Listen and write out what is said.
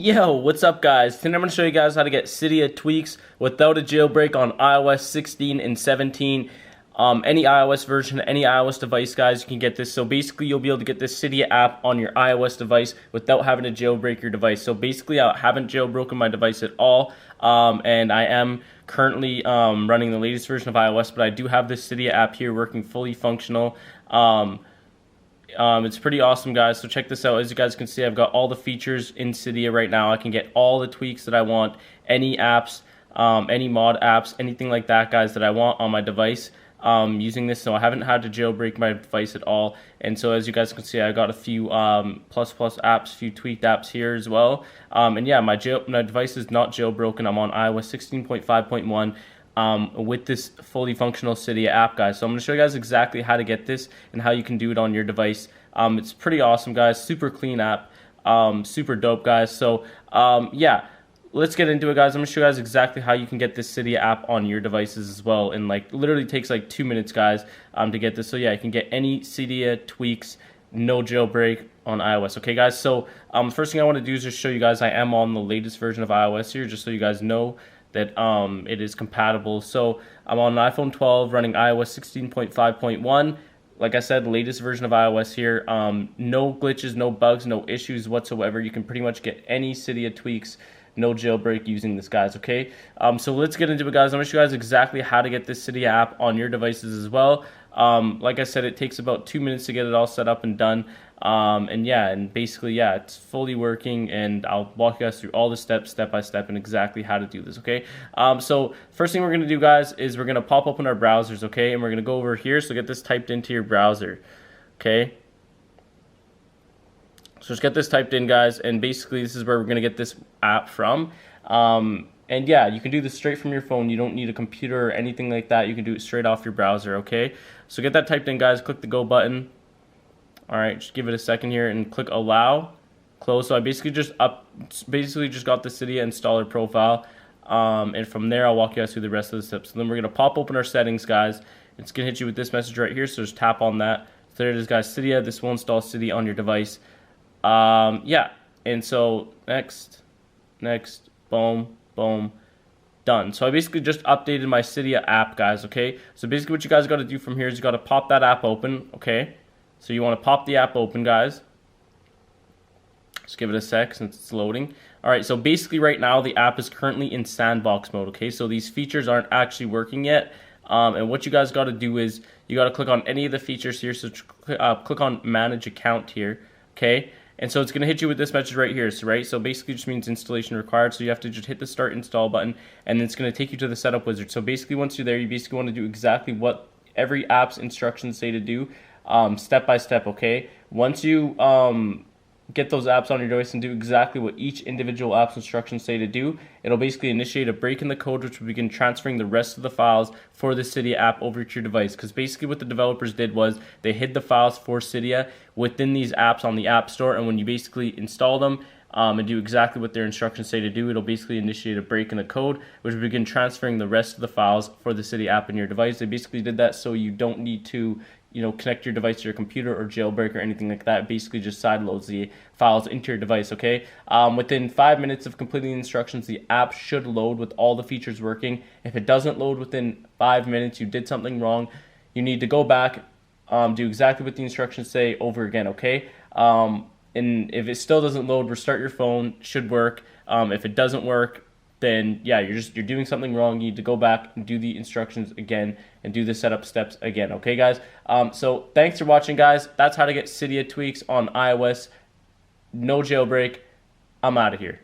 Yo, what's up guys? Today I'm going to show you guys how to get CYDIA tweaks without a jailbreak on iOS 16 and 17. Any iOS version, any iOS device, guys, you can get this. So basically, you'll be able to get this CYDIA app on your iOS device without having to jailbreak your device. So basically, I haven't jailbroken my device at all, and I am currently running the latest version of iOS, but I do have this CYDIA app here working fully functional. It's pretty awesome, guys. So check this out. As you guys can see, I've got all the features in CYDIA right now. I can get all the tweaks that I want, any apps, any mod apps, anything like that, guys, that I want on my device using this. So I haven't had to jailbreak my device at all. And so as you guys can see, I got a few plus apps, a few tweaked apps here as well. And yeah, my device is not jailbroken. I'm on iOS 16.5.1. With this fully functional CYDIA app, guys. So I'm going to show you guys exactly how to get this and how you can do it on your device. It's pretty awesome, guys. Super clean app. Super dope, guys. So yeah, let's get into it, guys. I'm going to show you guys exactly how you can get this CYDIA app on your devices as well. And like literally takes like 2 minutes, guys, to get this. So yeah, you can get any CYDIA tweaks, no jailbreak on iOS. Okay, guys. So first thing I want to do is just show you guys I am on the latest version of iOS here, just so you guys know that it is compatible. So I'm on an iPhone 12 running iOS 16.5.1. Like I said, latest version of iOS here. No glitches, no bugs, no issues whatsoever. You can pretty much get any CYDIA tweaks, no jailbreak using this, guys. Okay, so let's get into it, guys. I'm gonna show you guys exactly how to get this CYDIA app on your devices as well. Like I said, it takes about 2 minutes to get it all set up and done. And yeah, and basically, yeah, it's fully working, and I'll walk you guys through all the steps, step by step, and exactly how to do this, okay? So first thing we're going to do, guys, is we're going to pop open our browsers, okay? And we're going to go over here, so get this typed into your browser, okay? So just get this typed in, guys, and basically this is where we're going to get this app from. And yeah, you can do this straight from your phone. You don't need a computer or anything like that. You can do it straight off your browser, okay? So get that typed in, guys. Click the go button. All right, just give it a second here and click allow, close. So I basically just got the CYDIA installer profile, and from there I'll walk you guys through the rest of the steps. So then we're gonna pop open our settings, guys. It's gonna hit you with this message right here. So just tap on that. So there it is, guys. CYDIA. This will install CYDIA on your device. Yeah, and so next, boom, boom. Done. So I basically just updated my CYDIA app, guys. Okay. So basically, what you guys got to do from here is you got to pop that app open. Okay. So you want to pop the app open, guys. Just give it a sec since it's loading. All right, so basically right now the app is currently in sandbox mode, okay? So these features aren't actually working yet. And what you guys got to do is you got to click on any of the features here. So click on manage account here, okay? And so it's going to hit you with this message right here, right? So basically just means installation required. So you have to just hit the start install button, and then it's going to take you to the setup wizard. So basically once you're there, you basically want to do exactly what every app's instructions say to do. Step by step, okay? Once you get those apps on your device and do exactly what each individual app's instructions say to do, it'll basically initiate a break in the code, which will begin transferring the rest of the files for the CYDIA app over to your device. Because basically what the developers did was they hid the files for CYDIA within these apps on the App Store, and when you basically install them and do exactly what their instructions say to do, it'll basically initiate a break in the code, which will begin transferring the rest of the files for the CYDIA app in your device. They basically did that so you don't need to connect your device to your computer or jailbreak or anything like that. Basically just sideloads the files into your device, okay? Within 5 minutes of completing the instructions, the app should load with all the features working. If it doesn't load within 5 minutes, you did something wrong. You need to go back, do exactly what the instructions say over again, okay? And if it still doesn't load, restart your phone, should work. If it doesn't work, then yeah, you're doing something wrong. You need to go back and do the instructions again and do the setup steps again. Okay, guys? So thanks for watching, guys. That's how to get CYDIA tweaks on iOS. No jailbreak. I'm out of here.